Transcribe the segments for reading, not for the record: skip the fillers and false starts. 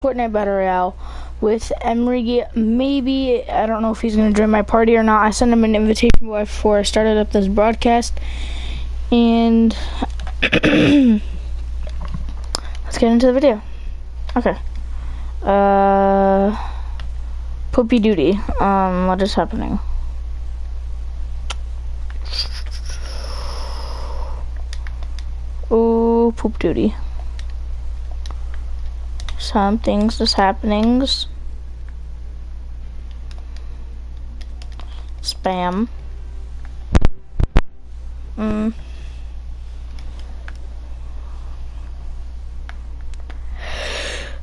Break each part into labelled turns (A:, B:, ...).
A: Fortnite Battle Royale with Emery. Maybe, I don't know if he's going to join my party or not. I sent him an invitation before I started up this broadcast. And let's get into the video. Okay. Poopy duty. What is happening? Ooh, poop duty. Some things is happenings. Spam.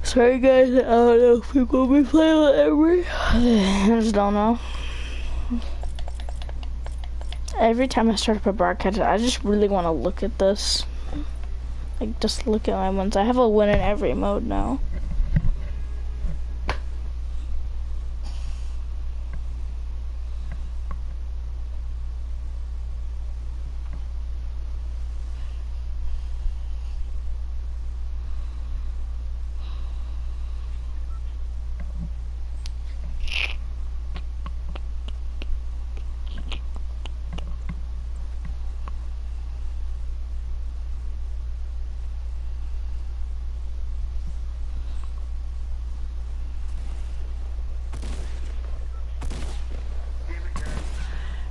A: Sorry guys, I don't know if people will be playing with Emery. I just don't know. Every time I start up a broadcast, I just really want to look at this. Like, just look at my ones. I have a win in every mode now.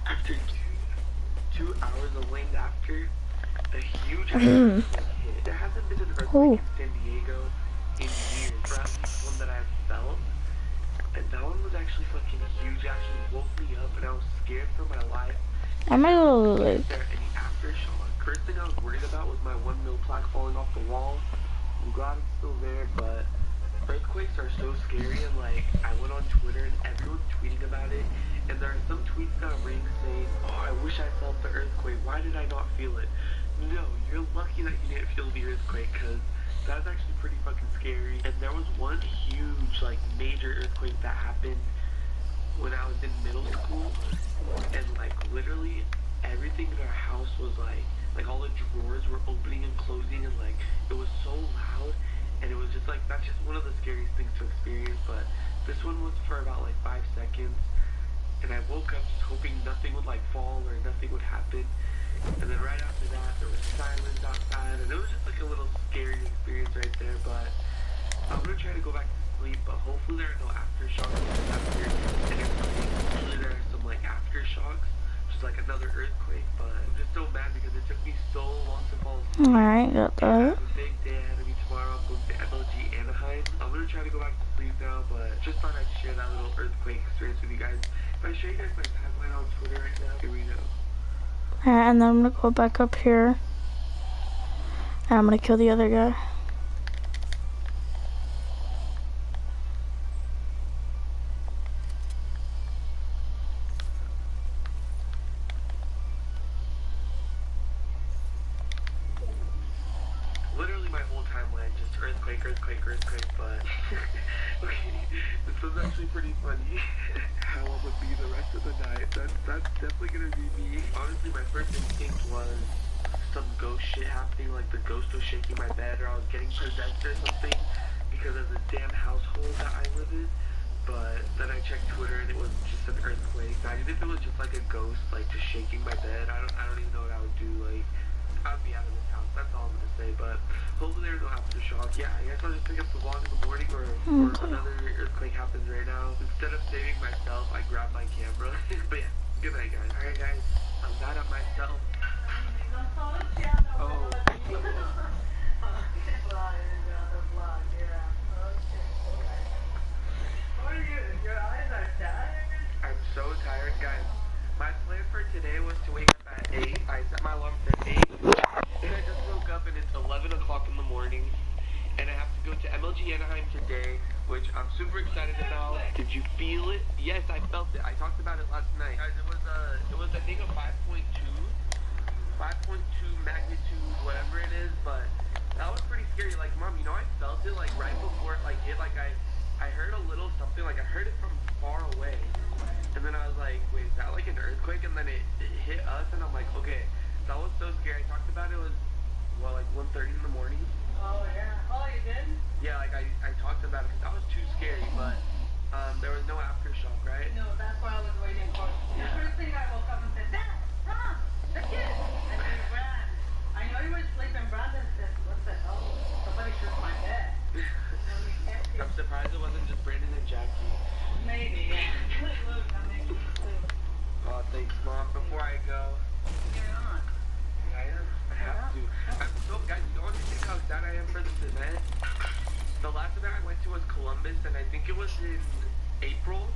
B: After two hours of waiting after a huge earthquake hit. There hasn't been an earthquake in San Diego in years. That's one that I've felt. And that one was actually fucking huge. It actually woke me up and I was scared for my life.
A: I might go like...
B: Is there any aftershock? First thing I was worried about was my 1 mil plaque falling off the wall. I'm glad it's still there, but earthquakes are so scary, and like I went on Twitter and everyone's tweeting about it, and there are some tweets that ring saying, "Oh, I wish I felt the earthquake. Why did I not feel it?" No, you're lucky that you didn't feel the earthquake, because that's actually pretty fucking scary. And there was one huge, like, major earthquake that happened when I was in middle school, and like literally everything in our house was like all the drawers were opening and closing, and like it was so loud. And it was just like, that's just one of the scariest things to experience, but this one was for about like 5 seconds, and I woke up just hoping nothing would like fall or nothing would happen, and then right after that there was silence outside, and it was just like a little scary experience right there. But I'm gonna try to go back to sleep, but hopefully there are no aftershocks after an earthquake. Usually there are some like aftershocks, which is like another earthquake, but I'm just so mad because it took me so long to fall asleep.
A: Alright, got that.
B: I have a big day ahead of me tomorrow. I'm going to MLG Anaheim. I'm going to try to go back to sleep now, but just thought I'd share that little earthquake experience with you guys. If I show you guys my timeline on Twitter right now, here we go.
A: Alright, and then I'm gonna go back up here. And I'm gonna kill the other guy.
B: Literally my whole timeline, just earthquake, but okay, this was actually pretty funny. How I'm gonna be the rest of the night. That's definitely gonna be me. Honestly, my first instinct was some ghost shit happening, like the ghost was shaking my bed, or I was getting possessed or something because of the damn household that I live in. But then I checked Twitter and it was just an earthquake. I didn't know it was just like a ghost, like just shaking my bed. I don't even know what I would do. Like, I'd be out of this house. That's all I'm gonna say. But hopefully there's no aftershock. Yeah, I guess I'll just pick up the vlog in the morning, or another earthquake happens right now. Instead of saving myself, I grab my camera. But yeah, good night, guys. Alright, guys, I'm mad at myself. Oh. I'm so tired, guys. My plan for today was to wake up at 8. I set my alarm for 8. And I just woke up and it's 11 o'clock in the morning. And I have to go to MLG Anaheim today, which I'm super excited about. Did you feel it? Yes, I felt it. I talked about it last night. Guys, it was I think a 5.2 magnitude, whatever it is, but that was pretty scary. Like, Mom, you know, I felt it like right before it like hit. Like I heard a little something, like I heard it from far away. And then I was like, wait, is that like an earthquake? And then it hit us, and I'm like, okay, that was so scary. I talked about it, was, well, like 1:30 in the morning. Oh, yeah. Oh, you did? Yeah, like I talked about it because There was no aftershock, right?
C: No, that's what I was waiting for. The first thing I woke up and said, Dad, Mom, the kid. And he ran. I know he was sleeping. Brandon said, what the hell? Somebody shook my bed.
B: I'm surprised it wasn't just Brandon and Jackie.
C: Maybe. Look, I'm making you sleep.
B: Oh, thanks, Mom. Before I go,
C: You're on.
B: I am. I have to. I'm so, guys, you don't understand how sad I am for this event. The last event I went to was Columbus, and I think it was in April.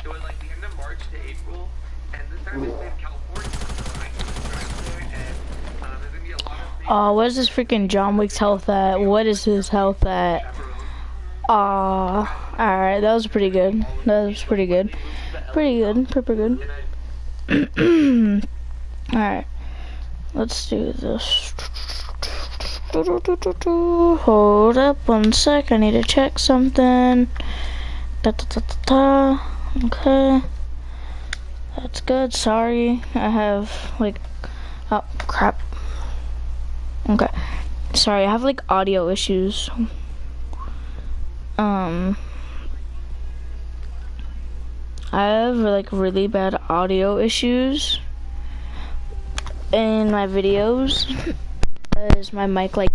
B: It was like the end of March to April, and this time it's in California, so I can just drive there, and there's gonna be a lot of things.
A: Oh, where's this freaking John Wick's health at? What is his health at? Alright, that was pretty good. That was pretty good. Pretty good, pretty good. Alright, let's do this. Hold up one sec, I need to check something. Okay. That's good, sorry. I have like, oh crap. Okay. Sorry, I have like audio issues. I have like really bad audio issues in my videos because my mic like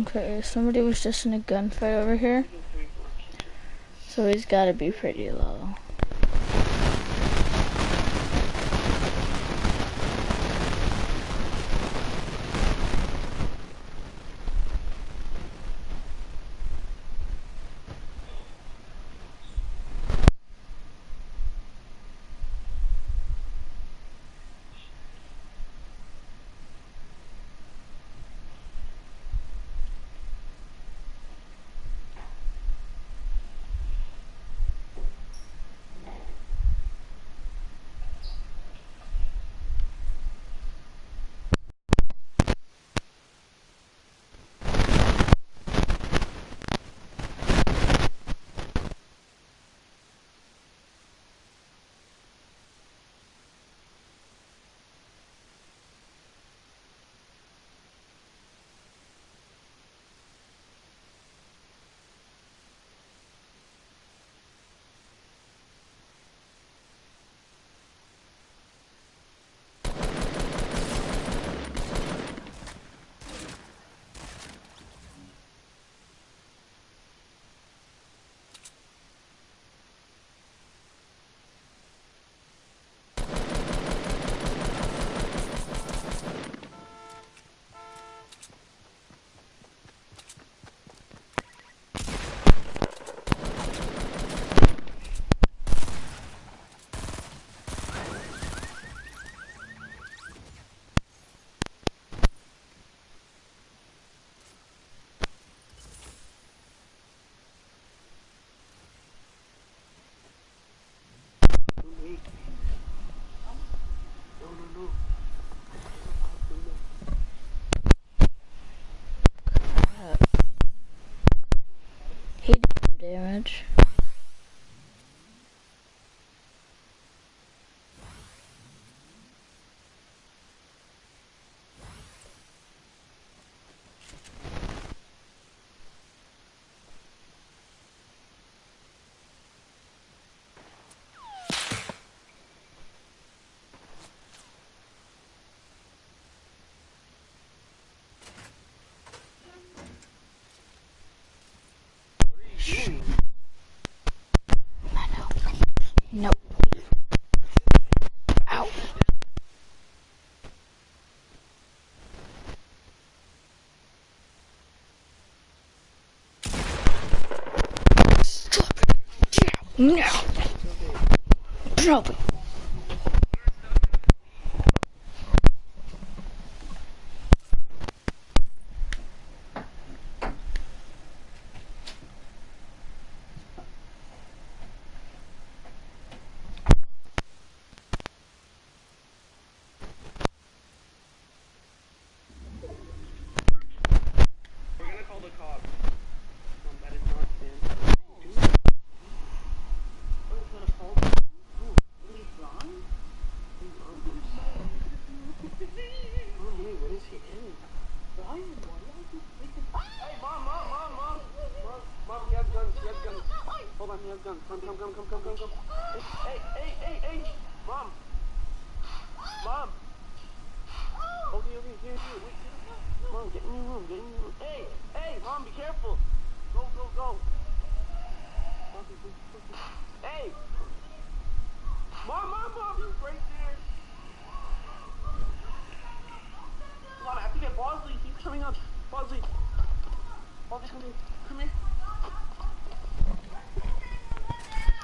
A: okay, somebody was just in a gunfight over here. So he's gotta be pretty low. Nope. Ow. Stop it. No. Drop it.
B: We're gonna call the cops. That is not Sam. Mom, wait, what is he in? Hey, mom, he has guns, Hold on, he has guns. Come. Hey, mom. Okay, here, wait. Mom, get in your room. Hey, mom, be careful. Go. Hey. Mom, he's right there. Hold on, I have to get Bosley. He's coming up. Bosley, come here.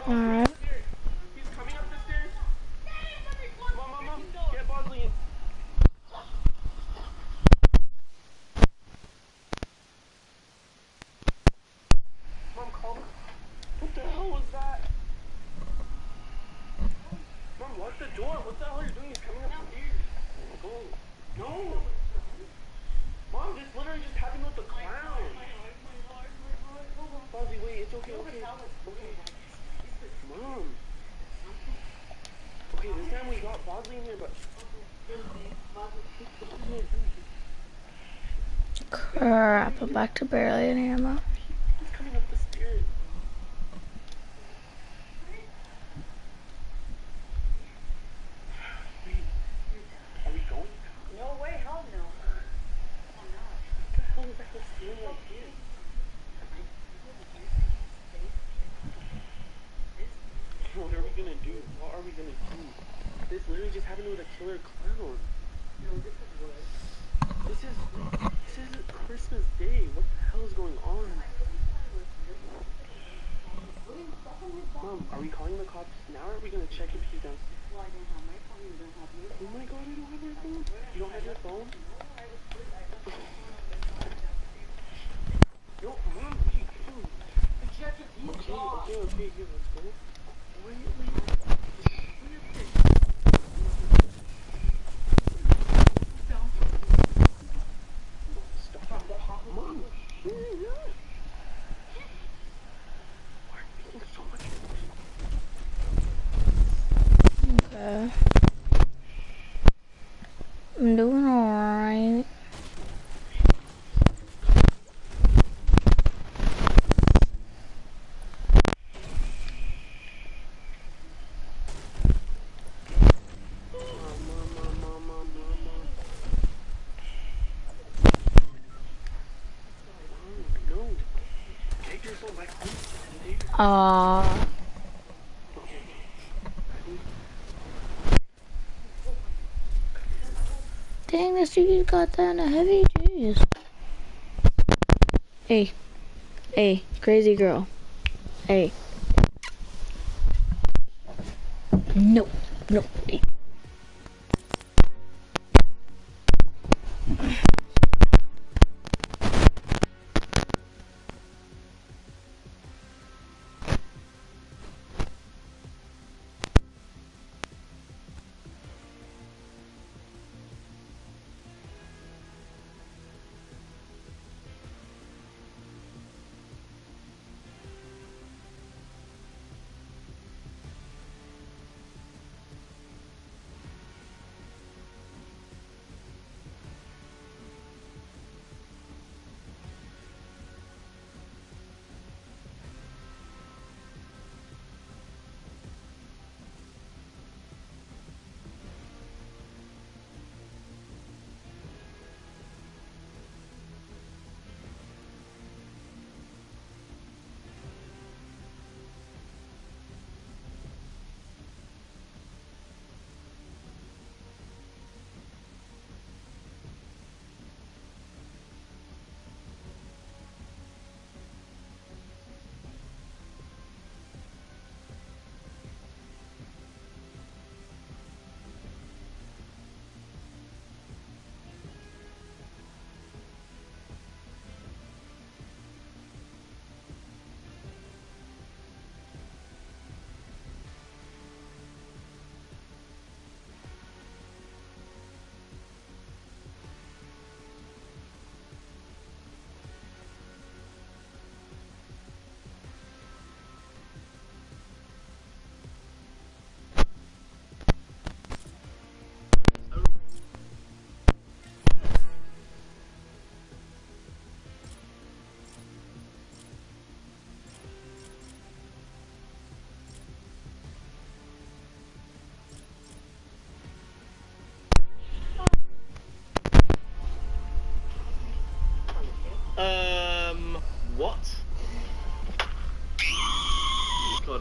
A: Alright.
B: He's coming up the stairs. Mom, get Bosley in. Mom, call me. What the hell was that? Mom, lock the door. What the hell are you doing? He's coming up the stairs. Go. No. Mom, this literally just happened with the clown. Bosley, wait, it's okay. Mom. Okay, this time we got Bosley in here, but...
A: Crap, I'm back to barely any ammo.
B: He's coming up the stairs. Wait, are we going?
C: No way, hell no.
B: What the hell is that whole stair like this? What are we gonna do? This literally just happened with a killer clown. This is Christmas Day. What the hell is going on? Mom, are we calling the cops now or are we gonna check if he's down?
C: Well, I don't have my phone, you don't have your
B: Oh my god, I don't have my phone. You don't have your phone? Yo, Mom, wait. Okay, here, let's go. Wait. Stop. Mom, why are you making so much noise?
A: Okay. I'm doing alright.
B: No. Take your phone back.
A: Dang, this dude got that in a heavy. Jeez. Hey, crazy girl. Hey. No. Hey.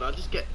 B: I'll just get.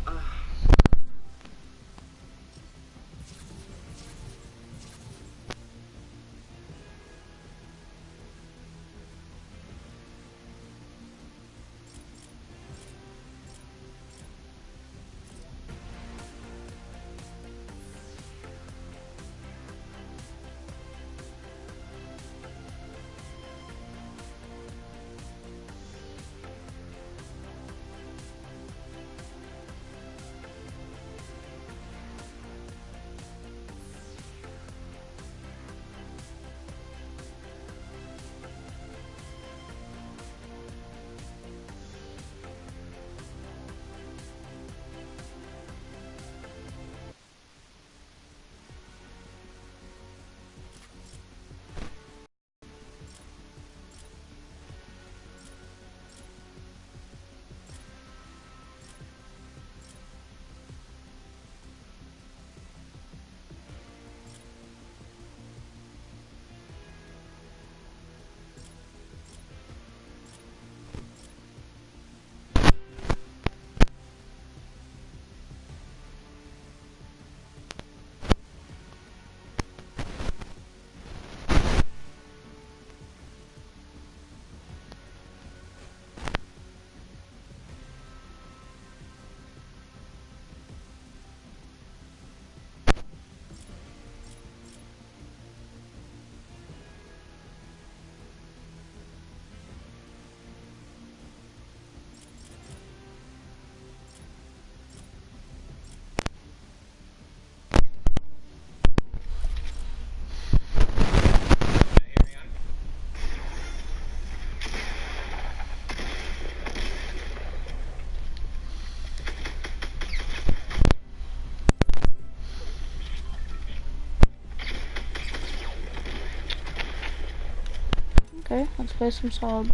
A: Okay, let's play some solid.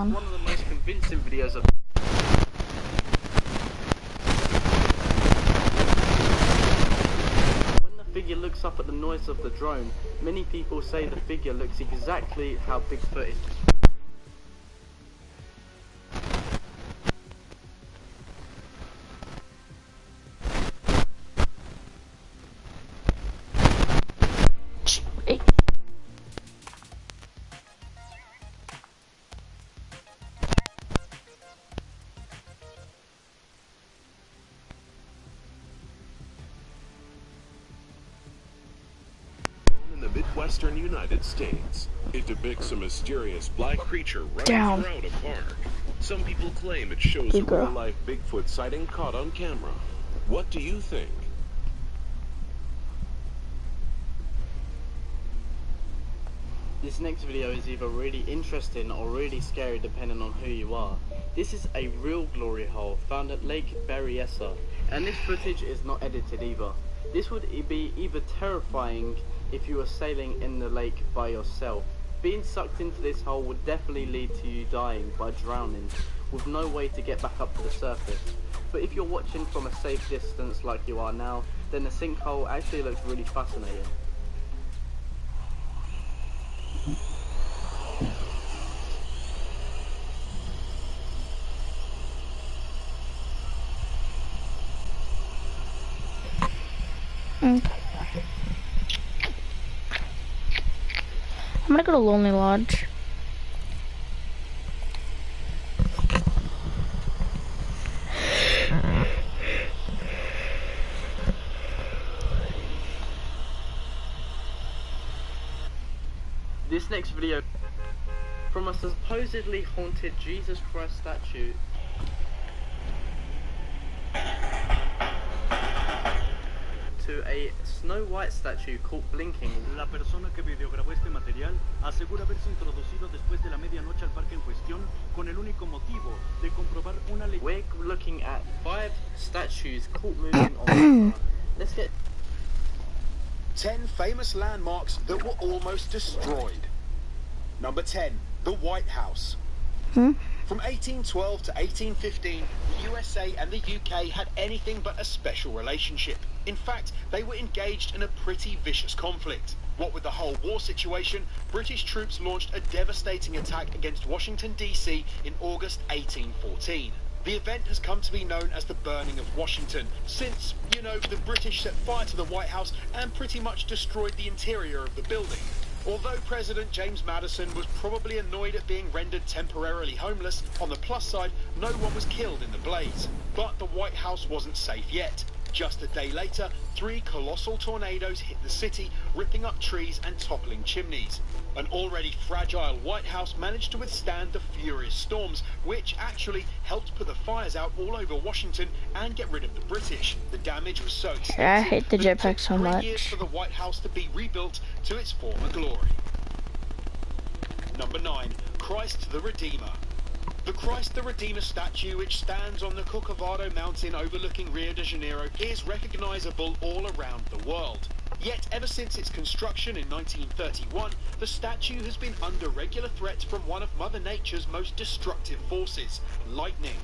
A: down.
D: One of the most convincing videos of when the figure looks up at the noise of the drone, many people say the figure looks exactly how Bigfoot is.
A: Hey.
E: In the Midwestern United States, it depicts a mysterious black creature running
A: Down.
E: throughout a park. Some people claim it shows a
A: Good girl.
E: real-life Bigfoot sighting caught on camera. What do you think?
D: This next video is either really interesting or really scary depending on who you are. This is a real glory hole found at Lake Berryessa, and this footage is not edited either. This would be either terrifying if you were sailing in the lake by yourself. Being sucked into this hole would definitely lead to you dying by drowning, with no way to get back up to the surface. But if you're watching from a safe distance like you are now, then the sinkhole actually looks really fascinating.
A: I'm gonna go to Lonely Lodge.
D: This next video from a supposedly haunted Jesus Christ statue to a Snow White statue caught blinking.
F: La persona que videograbó este material asegura haberse introducido después de la medianoche al parque en cuestión con el único motivo de comprobar una ley.
D: We're looking at 5 statues caught moving on camera. Let's get
G: 10 famous landmarks that were almost destroyed. Number 10, the White House. From 1812 to 1815, the USA and the UK had anything but a special relationship. In fact, they were engaged in a pretty vicious conflict. What with the whole war situation, British troops launched a devastating attack against Washington, D.C. in August 1814. The event has come to be known as the Burning of Washington, since, you know, the British set fire to the White House and pretty much destroyed the interior of the building. Although President James Madison was probably annoyed at being rendered temporarily homeless, on the plus side, no one was killed in the blaze. But the White House wasn't safe yet. Just a day later, 3 colossal tornadoes hit the city, ripping up trees and toppling chimneys. An already fragile White House managed to withstand the furious storms, which actually helped put the fires out all over Washington and get rid of the British. The damage was so extensive
A: I hate the
G: that it
A: jetpack
G: took
A: so
G: 3 years
A: much.
G: for the White House to be rebuilt to its former glory. Number 9, Christ the Redeemer. The Christ the Redeemer statue, which stands on the Corcovado mountain overlooking Rio de Janeiro, is recognizable all around the world. Yet, ever since its construction in 1931, the statue has been under regular threat from one of Mother Nature's most destructive forces, lightning.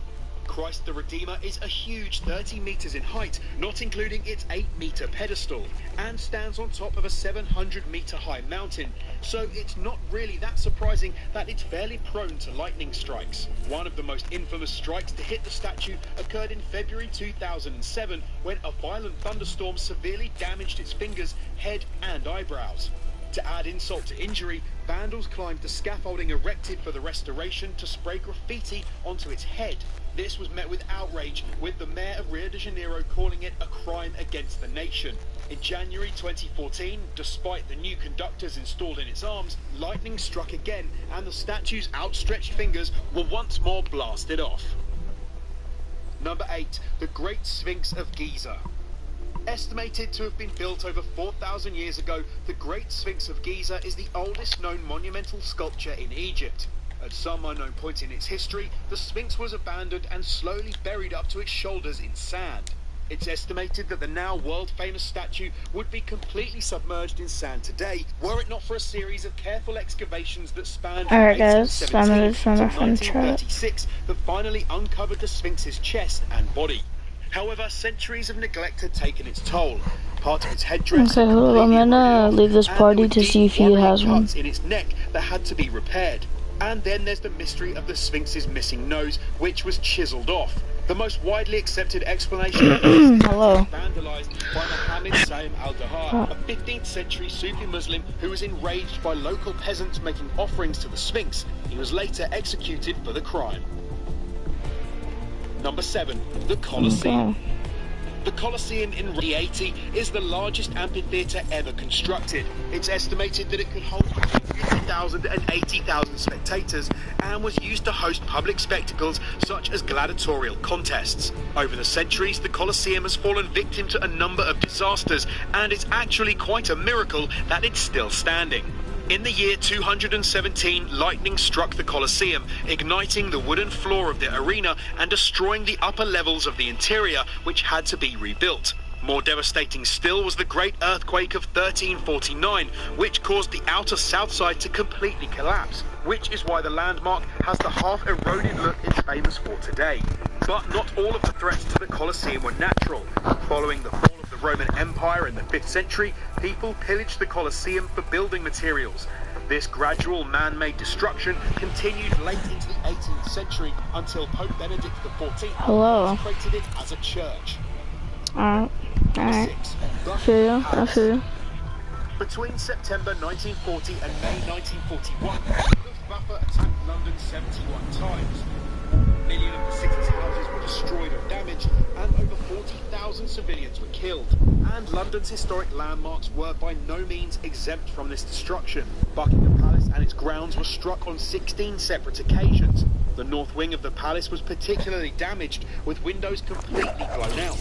G: Christ the Redeemer is a huge 30 meters in height, not including its 8-meter pedestal, and stands on top of a 700-meter high mountain, so it's not really that surprising that it's fairly prone to lightning strikes. One of the most infamous strikes to hit the statue occurred in February 2007, when a violent thunderstorm severely damaged its fingers, head and eyebrows. To add insult to injury, vandals climbed the scaffolding erected for the restoration to spray graffiti onto its head. This was met with outrage, with the mayor of Rio de Janeiro calling it a crime against the nation. In January 2014, despite the new conductors installed in its arms, lightning struck again and the statue's outstretched fingers were once more blasted off. Number 8, the Great Sphinx of Giza. Estimated to have been built over 4,000 years ago, the Great Sphinx of Giza is the oldest known monumental sculpture in Egypt. At some unknown point in its history, the Sphinx was abandoned and slowly buried up to its shoulders in sand. It's estimated that the now world-famous statue would be completely submerged in sand today, were it not for a series of careful excavations that spanned from
A: Alright guys, I'm
G: 1817
A: gonna try
G: to
A: my friend chat.
G: 1936 that finally uncovered the Sphinx's chest and body. However, centuries of neglect had taken its toll. Part of its headdress
A: Okay,
G: had
A: hold on, I'm
G: completely
A: gonna
G: eroded off,
A: leave this
G: and
A: party
G: there were
A: to see
G: deep,
A: if he
G: worrying
A: has one.
G: cuts in its neck that had to be repaired. And then there's the mystery of the Sphinx's missing nose, which was chiseled off. The most widely accepted explanation of this is that it
A: Hello.
G: was vandalized by Muhammad Saim al-Dahar, a 15th century Sufi Muslim who was enraged by local peasants making offerings to the Sphinx. He was later executed for the crime. Number 7. The Colosseum.
A: Okay.
G: The Colosseum in 1980 is the largest amphitheatre ever constructed. It's estimated that it could hold between 50,000 and 80,000 spectators and was used to host public spectacles such as gladiatorial contests. Over the centuries, the Colosseum has fallen victim to a number of disasters, and it's actually quite a miracle that it's still standing. In the year 217, lightning struck the Colosseum, igniting the wooden floor of the arena and destroying the upper levels of the interior, which had to be rebuilt. More devastating still was the Great Earthquake of 1349, which caused the outer south side to completely collapse, which is why the landmark has the half-eroded look it's famous for today. But not all of the threats to the Colosseum were natural. Following the fall of the Roman Empire in the 5th century, people pillaged the Colosseum for building materials. This gradual man-made destruction continued late into the 18th century until Pope Benedict XIV consecrated it as a church.
A: Alright. I feel you.
G: Between September 1940 and May 1941, Luftwaffe attacked London 71 times. 1 million of the city's houses were destroyed or damaged, and over 40,000 civilians were killed. And London's historic landmarks were by no means exempt from this destruction. Buckingham Palace and its grounds were struck on 16 separate occasions. The north wing of the palace was particularly damaged, with windows completely blown out.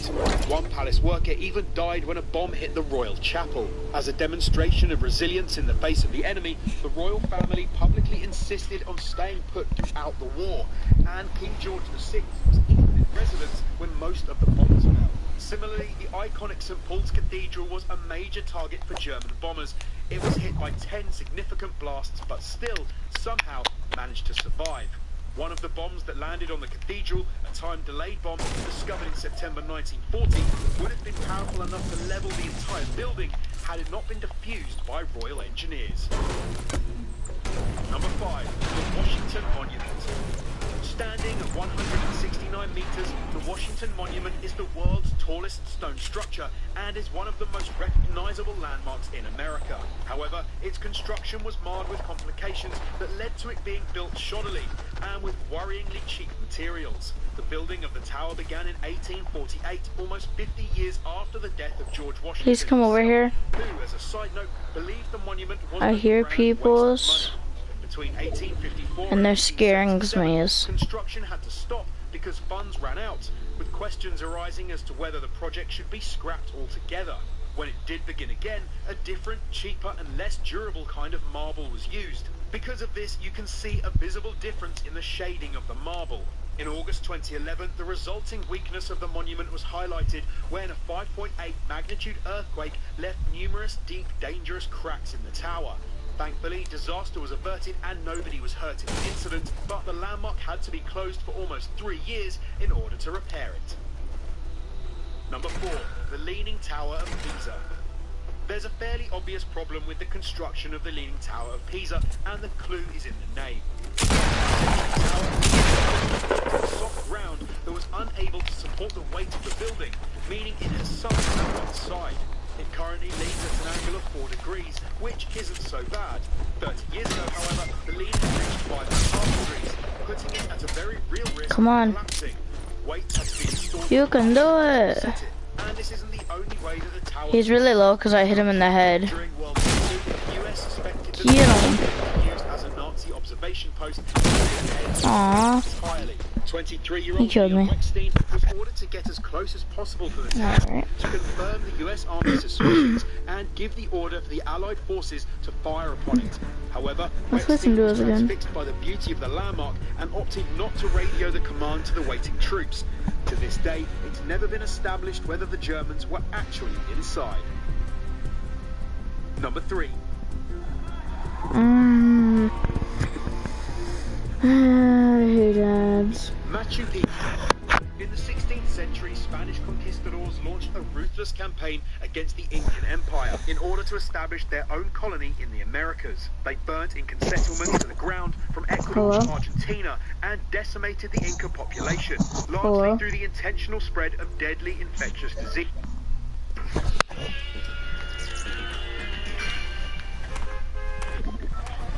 G: One palace worker even died when a bomb hit the royal chapel. As a demonstration of resilience in the face of the enemy, the royal family publicly insisted on staying put throughout the war, and King George VI was even in residence when most of the bombs fell. Similarly, the iconic St. Paul's Cathedral was a major target for German bombers. It was hit by 10 significant blasts, but still, somehow, managed to survive. One of the bombs that landed on the cathedral, a time-delayed bomb discovered in September 1940, would have been powerful enough to level the entire building had it not been defused by Royal Engineers. Number 5. The Washington Monument. Standing at 169 meters, the Washington Monument is the world's tallest stone structure and is one of the most recognizable landmarks in America. However, its construction was marred with complications that led to it being built shoddily and with worryingly cheap materials. The building of the tower began in 1848, almost 50 years after the death of George Washington.
A: Please come over here.
G: Who, as a side note, believed the monument was
A: I hear people's
G: between 1854
A: and they're scaring me.
G: Construction had to stop because funds ran out, with questions arising as to whether the project should be scrapped altogether. When it did begin again, a different, cheaper and less durable kind of marble was used. Because of this, you can see a visible difference in the shading of the marble. In August 2011, the resulting weakness of the monument was highlighted when a 5.8 magnitude earthquake left numerous deep, dangerous cracks in the tower. Thankfully, disaster was averted and nobody was hurt in the incident, but the landmark had to be closed for almost 3 years in order to repair it. Number 4. The Leaning Tower of Pisa. There's a fairly obvious problem with the construction of the Leaning Tower of Pisa, and the clue is in the name. The tower was soft ground that was unable to support the weight of the building, meaning it has sunk on one side. It currently leans at an angle of 4 degrees, which isn't so bad. 30 years ago, however, the leaning reached 5.5 degrees, putting it at a very real risk of collapsing. Weight has been installed.
A: You can do it.
G: And this isn't the only way that the tower.
A: He's really low because I hit him in the head.
G: During World War II, the US suspected that
A: Get him.
G: used as a Nazi observation post.
A: Aww.
G: Entirely. 23-year-old
A: He killed me.
G: Leon Weckstein was ordered to get as close as possible to the test
A: Alright.
G: to confirm the US Army suspicions and give the order for the Allied forces to fire upon it. However,
A: Let's listen
G: Weckstein
A: to
G: was
A: us again.
G: transfixed by the beauty of the landmark and opted not to radio the command to the waiting troops. To this day, it's never been established whether the Germans were actually inside. Number 3.
A: I hate ads.
G: Machu Picchu. In the 16th century, Spanish conquistadors launched a ruthless campaign against the Incan Empire in order to establish their own colony in the Americas. They burnt Incan settlements to the ground from Ecuador to Argentina and decimated the Inca population, largely through the intentional spread of deadly infectious disease.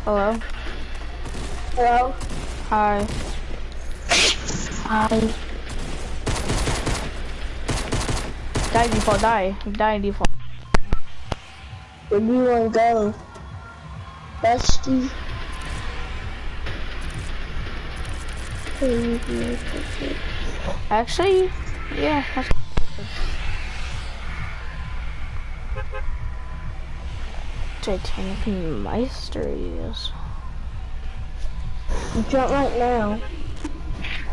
A: Hello?
H: Hello?
A: Hi.
H: Hi.
A: Die, default, die. Die, default.
H: Where do you want to go? Bestie?
A: Actually, yeah, that's Titanic Mysteries.
H: Jump right now.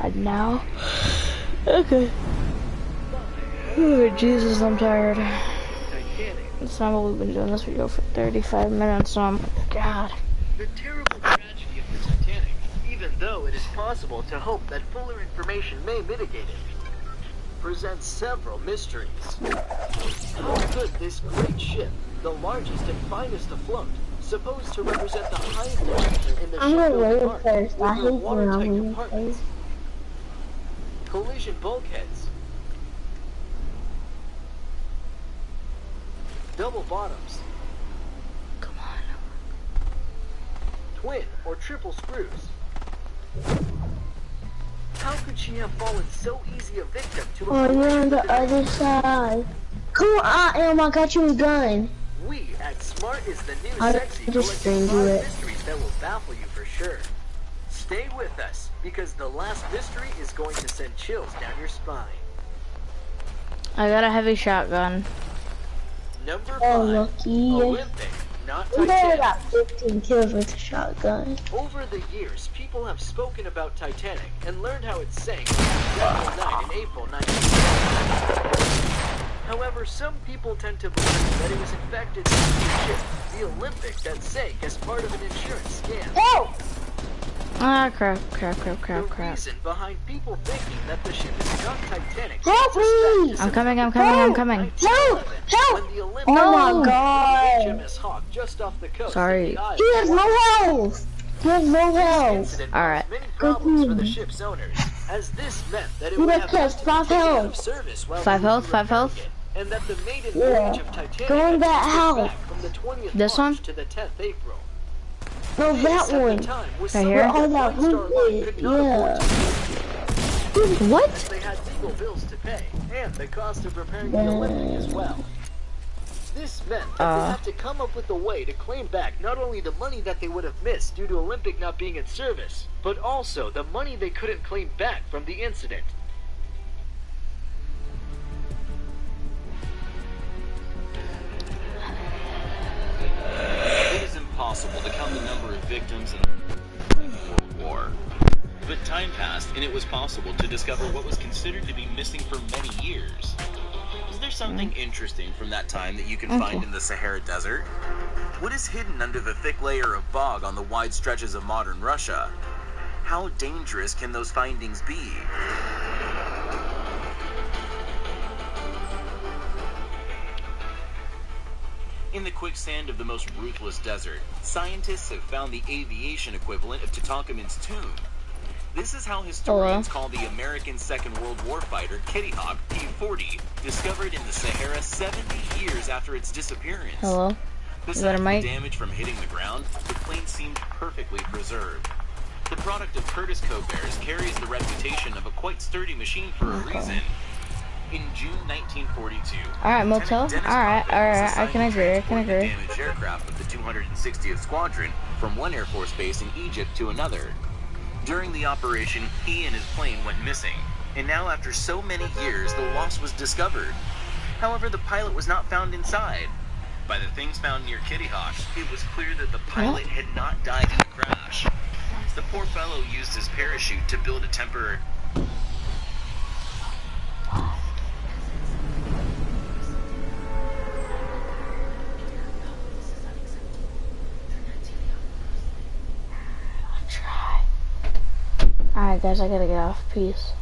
A: And now? Okay. Oh, Jesus, I'm tired. It's not what we've been doing this video for 35 minutes, so God.
D: The terrible tragedy of the Titanic, even though it is possible to hope that fuller information may mitigate it, presents several mysteries. How could this great ship, the largest and finest afloat, supposed to represent the highest temperature in the
H: I'm gonna
D: shipbuilding
H: wait
D: art,
H: first. I
D: with
H: hate
D: their
H: when
D: watertight
H: I'm
D: compartments, collision bulkheads, double bottoms,
A: Come on.
D: twin or triple screws. How could she have fallen so easy a victim to a
H: Oh, you're
D: collision
H: on
D: with
H: the
D: an
H: other side. Come on, Elm, I got you a gun.
D: We at Smart is the new
H: I'll
D: sexy
H: just
D: collecting
H: send you
D: 5
H: it.
D: mysteries that will baffle you for sure. Stay with us, because the last mystery is going to send chills down your spine.
A: I got a heavy shotgun.
D: Number 5,
H: Oh, lucky.
D: Olympic, not
H: We got
D: Titanic.
H: about 15 kills with a shotgun.
D: Over the years, people have spoken about Titanic and learned how it sank on that dreadful night in April 1970. However, some people tend to believe that it was in fact its sister ship, the Olympic, that sank as part of an insurance scam.
H: Help!
A: Ah, crap.
D: The reason behind people thinking that the ship is not Titanic
H: Help me!
A: I'm coming.
H: Help!
A: I'm
H: Help!
D: when the Olympic
H: Oh my
D: hit
H: god!
D: HMS Hawk just off the coast
A: Sorry.
D: of the
H: He
D: island.
H: has no health! He has no
D: This
H: health!
D: incident
A: Alright.
D: caused many problems for the ship's owners, as this meant that it
H: He
D: would
H: does
D: have
H: has
D: to be
H: 5
D: taken out of
H: health.
D: service while
A: 5
D: we were
A: health, 5 health.
D: repairing it, and that the maiden
H: Yeah.
D: voyage of Titanic
H: Go in
D: had
H: that
D: been
H: house.
D: back from the 20th
A: This
D: March
A: one?
D: to the 10th April.
H: No,
D: This,
H: that
D: at the
H: one.
D: time, was
A: Right
D: something
A: here?
H: Oh,
D: that
H: that
D: White Star
H: one,
D: Line could not afford to do,
A: What?
D: as they had legal bills to pay, and the cost of repairing the Olympic as well. This meant that they had to come up with a way to claim back not only the money that they would have missed due to Olympic not being in service, but also the money they couldn't claim back from the incident.
I: It is impossible to count the number of victims in the World War. But time passed, and it was possible to discover what was considered to be missing for many years. Is there something interesting from that time that you can find in the Sahara Desert? What is hidden under the thick layer of bog on the wide stretches of modern Russia? How dangerous can those findings be? In the quicksand of the most ruthless desert, scientists have found the aviation equivalent of Tutankhamun's tomb. This is how historians call the American Second World War fighter Kitty Hawk P-40, discovered in the Sahara 70 years after its disappearance.
A: Hello?
I: Besides the
A: mic?
I: damage from hitting the ground, the plane seemed perfectly preserved. The product of Curtis Cobares carries the reputation of a quite sturdy machine for a reason. In June 1942,
A: Alright, motel.
I: Lieutenant Dennis
A: Alright,
I: Coffin was
A: I
I: assigned
A: can
I: to
A: agree, I can
I: transport the
A: agree.
I: damaged aircraft of the 260th Squadron from one Air Force base in Egypt to another. During the operation, he and his plane went missing, and now after so many years, the loss was discovered. However, the pilot was not found inside. By the things found near Kitty Hawk, it was clear that the pilot had not died in the crash. The poor fellow used his parachute to build a temporary...
A: Alright guys, I gotta get off. Peace.